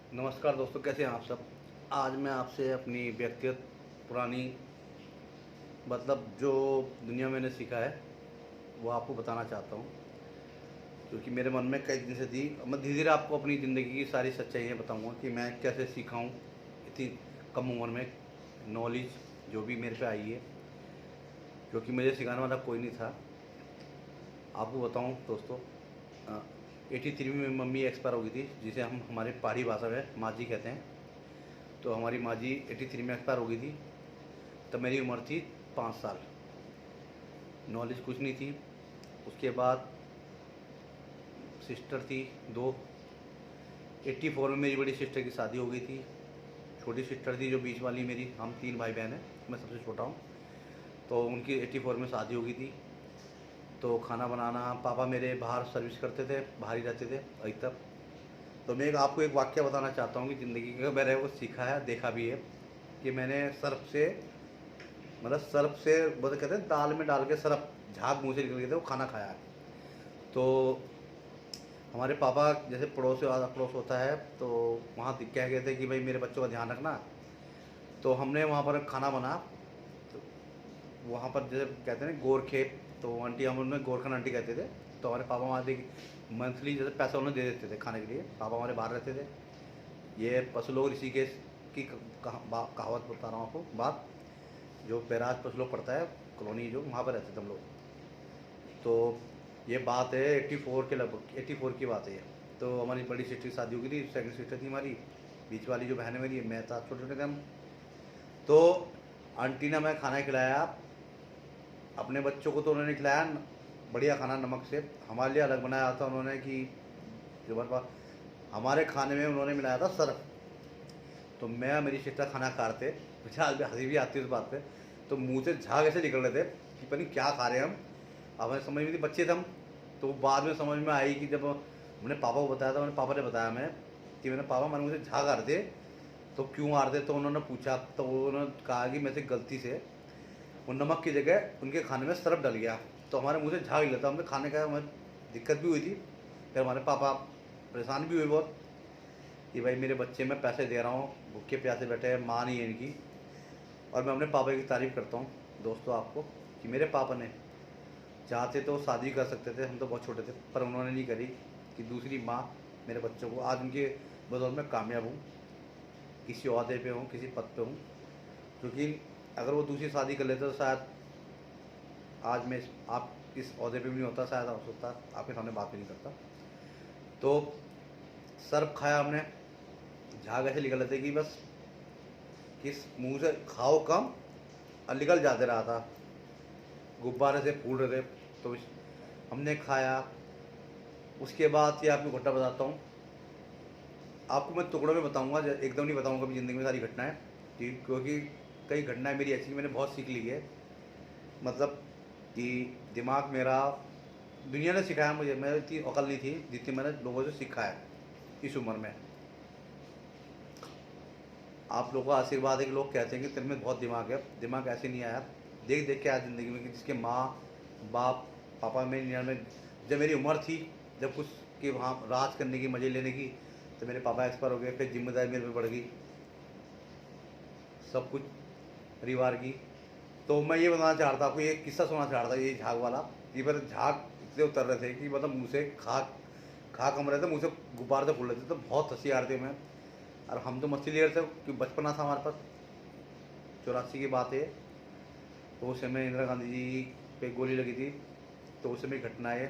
नमस्कार दोस्तों, कैसे हैं आप सब। आज मैं आपसे अपनी व्यक्तिगत पुरानी जो दुनिया मैंने सीखा है वो आपको बताना चाहता हूँ, क्योंकि मेरे मन में कई दिन से थी। मैं धीरे धीरे आपको अपनी ज़िंदगी की सारी सच्चाइयाँ बताऊँगा कि मैं कैसे सीखा हूँ इतनी कम उम्र में। नॉलेज जो भी मेरे पे आई है, क्योंकि मुझे सिखाने वाला कोई नहीं था। आपको बताऊँ दोस्तों, 83 में मेरी मम्मी एक्सपायर हो गई थी, जिसे हम हमारे पहाड़ी भाषा में माँ जी कहते हैं। तो हमारी माँ जी 83 में एक्सपायर हो गई थी। तब मेरी उम्र थी 5 साल। नॉलेज कुछ नहीं थी। उसके बाद सिस्टर थी 2। 84 में मेरी बड़ी सिस्टर की शादी हो गई थी। छोटी सिस्टर थी जो बीच वाली मेरी, हम 3 भाई बहन हैं, मैं सबसे छोटा हूँ। तो उनकी 84 में शादी हो गई थी। तो खाना बनाना, पापा मेरे बाहर सर्विस करते थे, बाहर ही रहते थे अधिकतर। तो मैं आपको एक वाक्य बताना चाहता हूँ कि ज़िंदगी का मैंने वो सीखा है, देखा भी है कि मैंने सर्फ से कहते हैं दाल में डाल के सर्फ झाग मुँह से निकल गए थे, वो खाना खाया है। तो हमारे पापा जैसे पड़ोस से पड़ोस होता है, तो वहाँ कह गए थे कि भाई मेरे बच्चों का ध्यान रखना। तो हमने वहाँ पर खाना बना। तो वहाँ पर जैसे कहते हैं ना गोरखे, तो आंटी, हम उनमें गोरखन आंटी कहते थे। तो हमारे पापा वहाँ से मंथली जैसे पैसा उन्हें दे देते थे खाने के लिए। पापा हमारे बाहर रहते थे। ये पशु लोग ऋषिकेश की कहावत बता रहा हूँ आपको बात। जो बैराज पशु लोग पड़ता है, कॉलोनी, जो वहाँ पर रहते थे हम लोग। तो ये बात है 84 के लगभग, 84 की बात है ये। तो हमारी बड़ी सिस्टर की शादी हो गई थी, सेकंड सिस्टर थी हमारी। बीच वाली जो बहन है मेरी, मैं था, छोटे छोटे थे हम। तो आंटी ने हमें खाना खिलाया। अपने बच्चों को तो उन्होंने खिलाया बढ़िया खाना, नमक से। हमारे लिए अलग बनाया था उन्होंने कि जो हमारे पास, हमारे खाने में उन्होंने मिलाया था सरफ। तो मैं और मेरी सिस्टर खाना खा रहे थे, मुझे आज भी हंसी भी आती है उस बात पे। तो मुंह से झाग ऐसे निकल रहे थे कि पता नहीं क्या खा रहे हैं हम। अब हमें समझ में नहीं, बच्चे थे हम। तो बाद में समझ में आई कि जब हमने पापा को बताया था, मैंने पापा ने बताया हमें कि मैंने पापा हमारे मुँह से झाग आ रहे थे। तो क्यों आ रहे थे, तो उन्होंने पूछा। तो उन्होंने कहा कि मैं से गलती से वो नमक की जगह उनके खाने में सरफ डल गया। तो हमारे मुँह से झाग निकला था, हमें खाने का हमें दिक्कत भी हुई थी। फिर हमारे पापा परेशान भी हुए बहुत कि भाई मेरे बच्चे, मैं पैसे दे रहा हूँ, भूखे प्यासे बैठे हैं, माँ नहीं है इनकी। और मैं अपने पापा की तारीफ़ करता हूँ दोस्तों आपको, कि मेरे पापा ने चाहते तो शादी कर सकते थे, हम तो बहुत छोटे थे, पर उन्होंने नहीं करी। कि दूसरी माँ मेरे बच्चों को, आज उनके बदौलत मैं कामयाब हूँ, किसी ओहदे पे हूँ, किसी पद पे हूँ। क्योंकि अगर वो दूसरी शादी कर लेते तो शायद आज मैं आप इस ओहदे पे भी नहीं होता, शायद हो सकता आपके सामने बात भी नहीं करता। तो सर्फ खाया हमने, झाग ऐसे निकल रहे थे कि बस किस मुंह से खाओ कम, और निकल जाते रहा था, गुब्बारे से फूल रहे थे। तो हमने खाया। उसके बाद ये आपको घटना बताता हूँ। आपको मैं टुकड़ों में बताऊंगा, एकदम नहीं बताऊंगा अपनी ज़िंदगी में सारी घटनाएं, क्योंकि कई घटनाएं मेरी ऐसी मैंने बहुत सीख ली है। मतलब कि दिमाग मेरा, दुनिया ने सिखाया मुझे, मैं इतनी अकल नहीं थी जितनी मैंने लोगों से सीखा है इस उम्र में। आप लोगों का आशीर्वाद है कि लोग कहते हैं कि तेरे में बहुत दिमाग है। दिमाग ऐसे नहीं आया, देख देख के आया ज़िंदगी में कि जिसके माँ बाप, पापा मेरी नियर में, जब मेरी उम्र थी, जब कुछ कि वहाँ राज करने की, मज़े लेने की, तो मेरे पापा एक्सपायर हो गए। फिर जिम्मेदारी मेरे पे बढ़ गई, सब कुछ परिवार की। तो मैं ये बताना चाह रहा था आपको, ये किस्सा सुनाना चाह रहा था, ये झाग वाला। कि पर झाग इतने उतर रहे थे कि मतलब मुँह से खाक खा कम रहे थे, मुँह से गुब्बारे से फूल रहे थे। तो बहुत हंसी आ रही थी मैं, और हम तो मस्ती ले रहे थे कि बचपना था हमारे पास। 84 की बात है। तो उस समय इंदिरा गांधी जी पे गोली लगी थी। तो उस समय घटना है।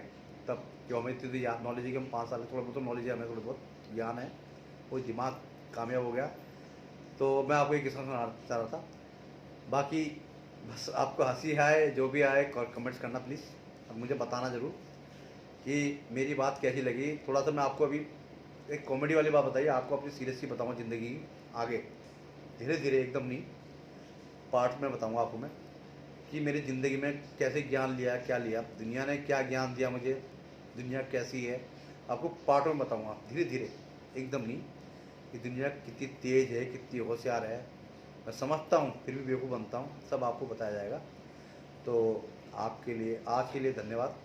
तब जो हमें इतनी याद नॉलेज है कि हम 5 साल, थोड़ा बहुत नॉलेज है हमें, थोड़ा बहुत ज्ञान है, वो दिमाग कामयाब हो गया। तो मैं आपको एक किस्सा सुनाना चाह रहा था। बाकी बस आपको हंसी आए जो भी आए, कमेंट्स करना प्लीज़, और मुझे बताना ज़रूर कि मेरी बात कैसी लगी। थोड़ा सा मैं आपको अभी एक कॉमेडी वाली बात बताइए, आपको अपनी सीरियस की बताऊँगा ज़िंदगी की आगे, धीरे धीरे, एकदम नहीं, पार्ट में बताऊँगा आपको मैं कि मेरी ज़िंदगी में कैसे ज्ञान लिया, क्या लिया, दुनिया ने क्या ज्ञान दिया मुझे, दुनिया कैसी है। आपको पार्ट में बताऊँगा धीरे धीरे, एकदम नहीं, कि दुनिया कितनी तेज़ है, कितनी होशियार है। मैं समझता हूँ फिर भी बेवकूफ़ बनता हूँ, सब आपको बताया जाएगा। तो आपके लिए आज के लिए धन्यवाद।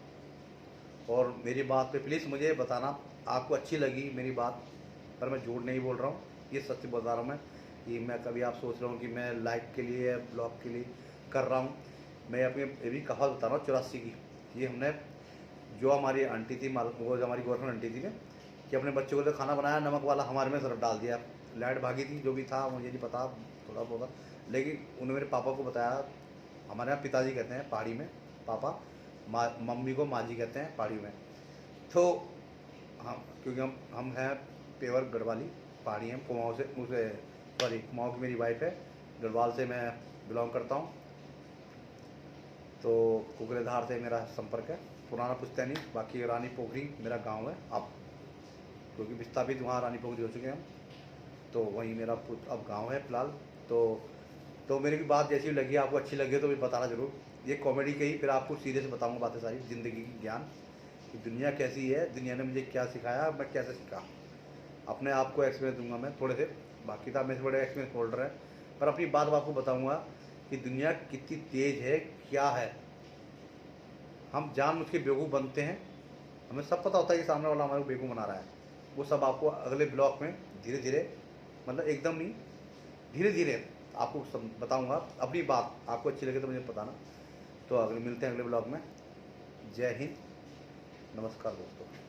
और मेरी बात पे प्लीज़ मुझे बताना आपको अच्छी लगी मेरी बात, पर मैं झूठ नहीं बोल रहा हूँ, ये सच बता रहा हूँ मैं। कि मैं कभी आप सोच रहा हूँ कि मैं लाइक के लिए ब्लॉग के लिए कर रहा हूँ, मैं अपनी ये भी कहावत बता रहा हूँ 84 की। ये हमने जो हमारी आंटी थी, वो जो हमारी गर्लफ्रेंड आंटी थी ने, कि अपने बच्चों के लिए खाना बनाया, नमक वाला हमारे में सिर्फ डाल दिया। लाइट भागी थी, जो भी था मुझे नहीं पता थोड़ा बहुत, लेकिन उन्होंने मेरे पापा को बताया। हमारे यहाँ पिताजी कहते हैं पहाड़ी में पापा, मम्मी को माँ जी कहते हैं पहाड़ी में। तो हाँ, क्योंकि हम हैं पेवर गढ़वाली पहाड़ी हैं, कुमाऊँ से, उसे सॉरी कुमाऊँ की मेरी वाइफ है, गढ़वाल से मैं बिलोंग करता हूँ। तो कुकरेधार से मेरा संपर्क है, पुराना पुश्तैनी। बाकी रानी पोखरी मेरा गांव है अब, क्योंकि विस्थापित वहाँ रानी पोखरी हो चुके हैं हम, तो वहीं मेरा अब गांव है फिलहाल। तो मेरी भी बात जैसी लगी आपको, अच्छी लगी तो भी बताना ज़रूर। ये कॉमेडी के ही, फिर आपको सीरियस बताऊंगा बातें सारी ज़िंदगी की ज्ञान, कि दुनिया कैसी है, दुनिया ने मुझे क्या सिखाया, मैं कैसे सीखा, अपने आप को एक्सपीरियंस दूंगा मैं थोड़े से। बाकी तो मेरे से बड़े एक्सपीरियंस होल्डर है, पर अपनी बात आपको बताऊंगा कि दुनिया कितनी तेज़ है, क्या है। हम जानबूझ के बेवकूफ़ बनते हैं, हमें सब पता होता है कि सामने वाला हमारे को बेवकूफ़ बना रहा है। वो सब आपको अगले ब्लॉक में धीरे धीरे, मतलब एकदम नहीं, धीरे धीरे आपको सब बताऊंगा। अपनी बात आपको अच्छी लगे तो मुझे बताना। तो अगले मिलते हैं अगले ब्लॉग में। जय हिंद, नमस्कार दोस्तों।